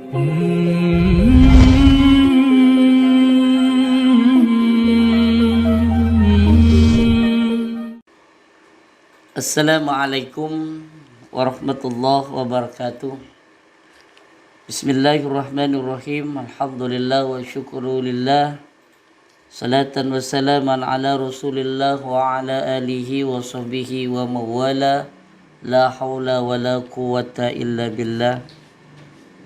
Assalamualaikum warahmatullahi wabarakatuh. Bismillahirrahmanirrahim. Alhamdulillah wa syukurulillah. Salatan wa salaman ala rasulillah wa ala alihi wa sahbihi wa mawala. La hawla wa la quwata illa billah.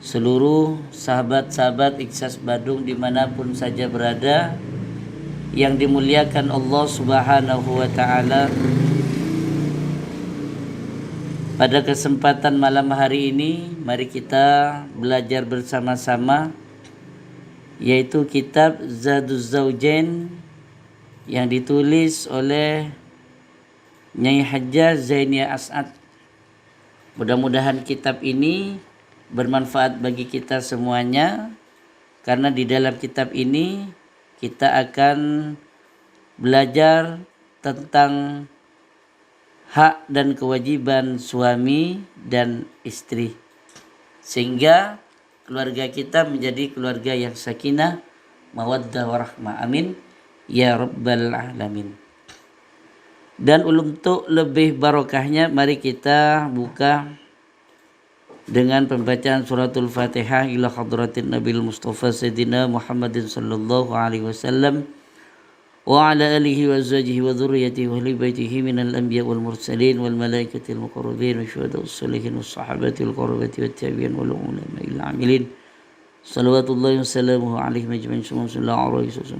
Seluruh sahabat-sahabat Ikhlas Badung dimanapun saja berada, yang dimuliakan Allah subhanahu wa ta'ala, pada kesempatan malam hari ini mari kita belajar bersama-sama, yaitu kitab Zaduz Zaujain yang ditulis oleh Nyai Hajjah Zainiyah As'ad. Mudah-mudahan kitab ini bermanfaat bagi kita semuanya, karena di dalam kitab ini kita akan belajar tentang hak dan kewajiban suami dan istri, sehingga keluarga kita menjadi keluarga yang sakinah, mawaddah warahmah. Amin ya rabbal alamin. Dan untuk lebih barokahnya, mari kita buka dengan pembacaan suratul Fatihah ila hadratin Nabil Mustafa Sayyidina Muhammadin sallallahu alaihi wasallam wa ala alihi wa azwajihi wa dhurriyyatihi wa ahli baitihi minal anbiya wal mursalin wal malaikatil muqarrabin wa syuhadaa'us shalihin was sahabatil qurrabati wat tabi'in wal ulama'il amilin salawatullahi wa salamuhu alaihi majma'in. Bismillahirrahmanirrahim.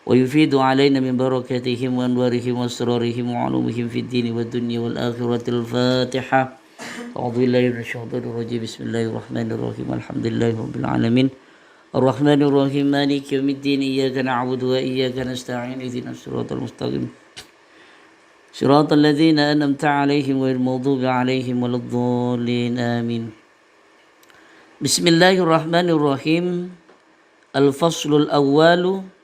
Wa yufidu alaina min barakatihim wa anwarihim wa asrarihim wa ulumihim fid dini wad dunya wal akhiratil Fatihah. A'udzu billahi minasyaitonir rajim. Bismillahirrahmanirrahim. Alhamdulillahi rabbil alamin. Arrahmanir rahim. Maliki yaumiddin. Iyyaka na'budu wa iyyaka nasta'in. Ihdinas siratal mustaqim. Siratal ladzina an'amta 'alaihim ghairil maghdubi 'alaihim waladdallin. Amin. Bismillahirrahmanirrahim. Al-faslul awwalu.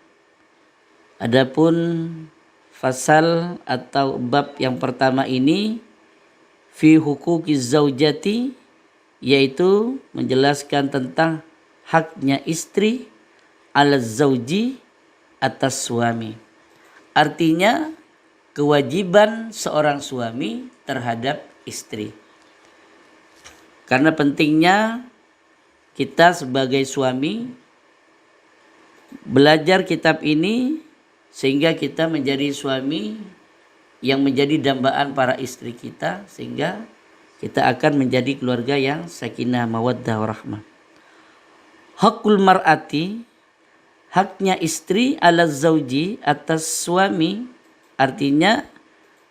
Adapun fasal atau bab yang pertama ini, fi huquqiz zaujati, yaitu menjelaskan tentang haknya istri ala zauji atas suami. Artinya kewajiban seorang suami terhadap istri. Karena pentingnya kita sebagai suami belajar kitab ini, sehingga kita menjadi suami yang menjadi dambaan para istri kita, sehingga kita akan menjadi keluarga yang sakinah, mawaddah, warahmah. Hakul mar'ati, haknya istri ala zauji atas suami, artinya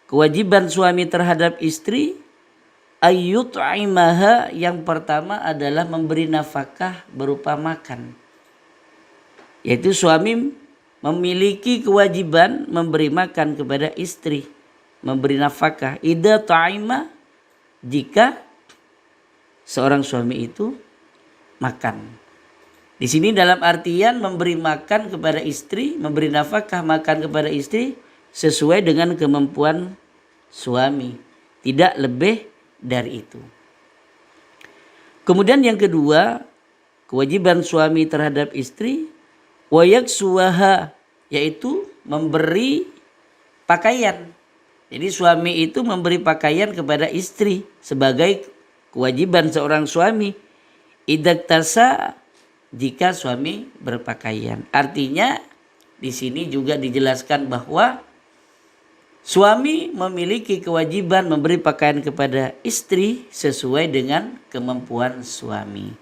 kewajiban suami terhadap istri, ayyut'imaha, yang pertama adalah memberi nafkah berupa makan. Yaitu suami memiliki kewajiban memberi makan kepada istri, memberi nafkah. Idza ta'ima, jika seorang suami itu makan. Di sini dalam artian memberi makan kepada istri, memberi nafkah makan kepada istri sesuai dengan kemampuan suami, tidak lebih dari itu. Kemudian yang kedua, kewajiban suami terhadab istri, wa yaksuwaha, yaitu memberi pakaian. Jadi suami itu memberi pakaian kepada istri sebagai kewajiban seorang suami. Idaktasa, jika suami berpakaian. Artinya di sini juga dijelaskan bahwa suami memiliki kewajiban memberi pakaian kepada istri sesuai dengan kemampuan suami.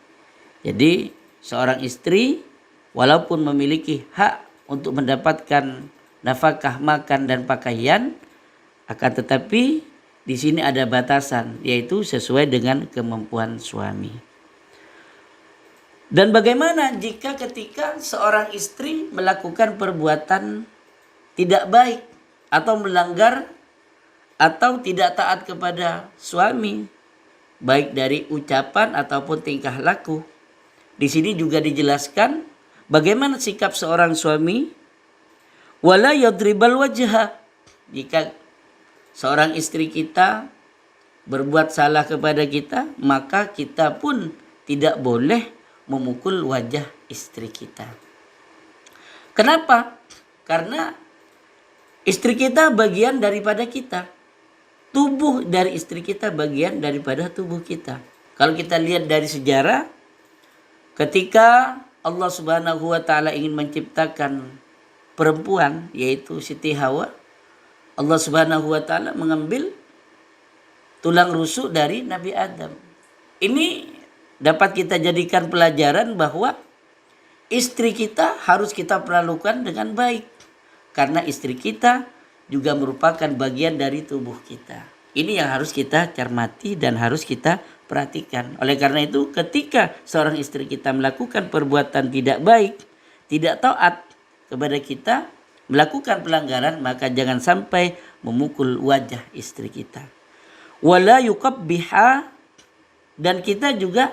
Jadi seorang istri walaupun memiliki hak untuk mendapatkan nafkah makan dan pakaian, akan tetapi di sini ada batasan, yaitu sesuai dengan kemampuan suami. Dan bagaimana jika ketika seorang istri melakukan perbuatan tidak baik atau melanggar atau tidak taat kepada suami, baik dari ucapan ataupun tingkah laku? Di sini juga dijelaskan bagaimana sikap seorang suami. Wala yadribal wajha. Jika seorang istri kita berbuat salah kepada kita, maka kita pun tidak boleh memukul wajah istri kita. Kenapa? Karena istri kita bagian daripada kita. Tubuh dari istri kita bagian daripada tubuh kita. Kalau kita lihat dari sejarah, ketika Allah Subhanahu wa taala ingin menciptakan perempuan, yaitu Siti Hawa, Allah Subhanahu wa taala mengambil tulang rusuk dari Nabi Adam. Ini dapat kita jadikan pelajaran bahwa istri kita harus kita perlakukan dengan baik. Karena istri kita juga merupakan bagian dari tubuh kita. Ini yang harus kita cermati dan harus kita perhatikan. Oleh karena itu, ketika seorang istri kita melakukan perbuatan tidak baik, tidak taat kepada kita, melakukan pelanggaran, maka jangan sampai memukul wajah istri kita. Wala yuqabbiha, dan kita juga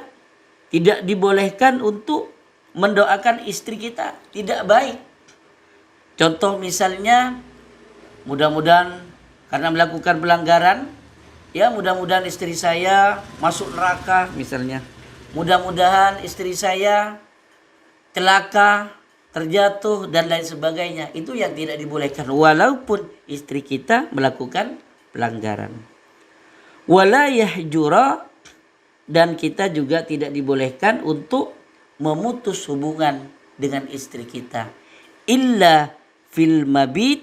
tidak dibolehkan untuk mendoakan istri kita tidak baik. Contoh misalnya, mudah-mudahan karena melakukan pelanggaran, ya mudah-mudahan istri saya masuk neraka misalnya. Mudah-mudahan istri saya celaka, terjatuh dan lain sebagainya. Itu yang tidak dibolehkan walaupun istri kita melakukan pelanggaran. Wala yahjura, dan kita juga tidak dibolehkan untuk memutus hubungan dengan istri kita. Illa fil mabit,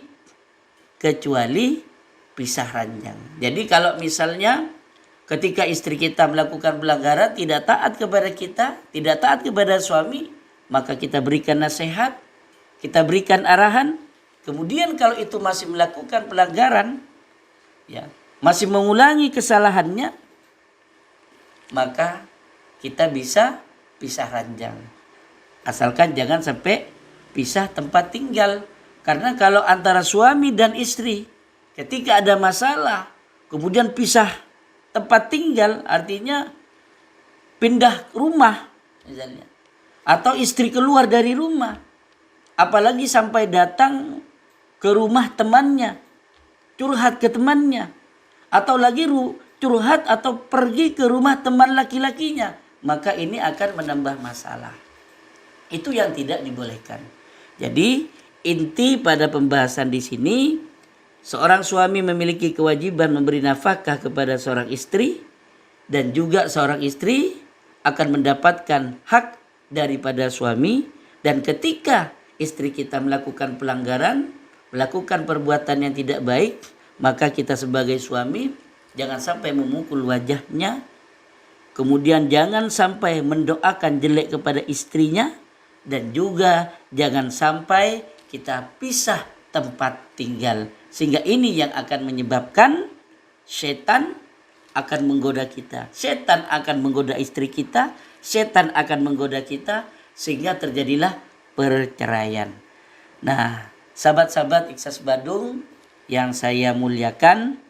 kecuali pisah ranjang. Jadi kalau misalnya ketika istri kita melakukan pelanggaran, tidak taat kepada kita, tidak taat kepada suami, maka kita berikan nasihat, kita berikan arahan. Kemudian kalau itu masih melakukan pelanggaran, ya, masih mengulangi kesalahannya, maka kita bisa pisah ranjang. Asalkan jangan sampai pisah tempat tinggal. Karena kalau antara suami dan istri ketika ada masalah kemudian pisah tempat tinggal, artinya pindah rumah misalnya, atau istri keluar dari rumah, apalagi sampai datang ke rumah temannya, curhat ke temannya, atau lagi curhat atau pergi ke rumah teman laki-lakinya, maka ini akan menambah masalah. Itu yang tidak dibolehkan. Jadi inti pada pembahasan di sini, seorang suami memiliki kewajiban memberi nafkah kepada seorang istri, dan juga seorang istri akan mendapatkan hak daripada suami. Dan ketika istri kita melakukan pelanggaran, melakukan perbuatan yang tidak baik, maka kita sebagai suami jangan sampai memukul wajahnya, kemudian jangan sampai mendoakan jelek kepada istrinya, dan juga jangan sampai kita pisah tempat tinggal. Sehingga ini yang akan menyebabkan setan akan menggoda kita. Setan akan menggoda istri kita, setan akan menggoda kita, sehingga terjadilah perceraian. Nah, sahabat-sahabat Ikhlas Badung yang saya muliakan,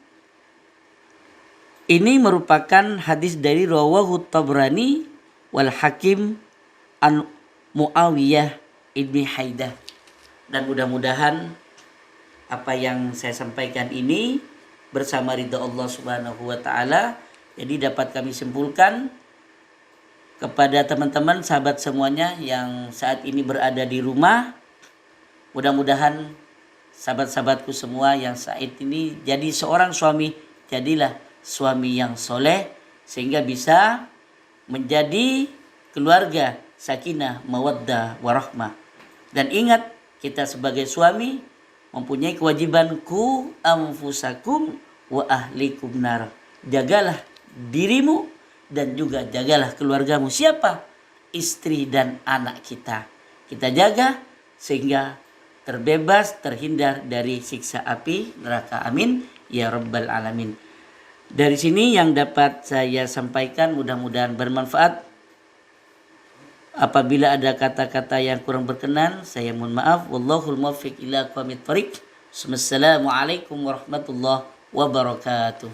ini merupakan hadis dari rawahu Tabrani wal Hakim an Muawiyah ibni Haidah. Dan mudah-mudahan apa yang saya sampaikan ini bersama ridha Allah Subhanahu wa taala, jadi dapat kami simpulkan kepada teman-teman sahabat semuanya yang saat ini berada di rumah. Mudah-mudahan sahabat-sahabatku semua yang saat ini jadi seorang suami, jadilah suami yang soleh sehingga bisa menjadi keluarga sakinah, mawaddah, warahmah. Dan ingat, kita sebagai suami mempunyai kewajiban ku anfusakum wa ahlikum nar. Jagalah dirimu dan juga jagalah keluargamu. Siapa? Istri dan anak kita. Kita jaga sehingga terbebas, terhindar dari siksa api neraka. Amin ya rabbal alamin. Dari sini yang dapat saya sampaikan mudah-mudahan bermanfaat. Apabila ada kata-kata yang kurang berkenan, saya mohon maaf. Wallahul muwaffiq ila aqwamit thoriq. Wassalamualaikum warahmatullahi wabarakatuh.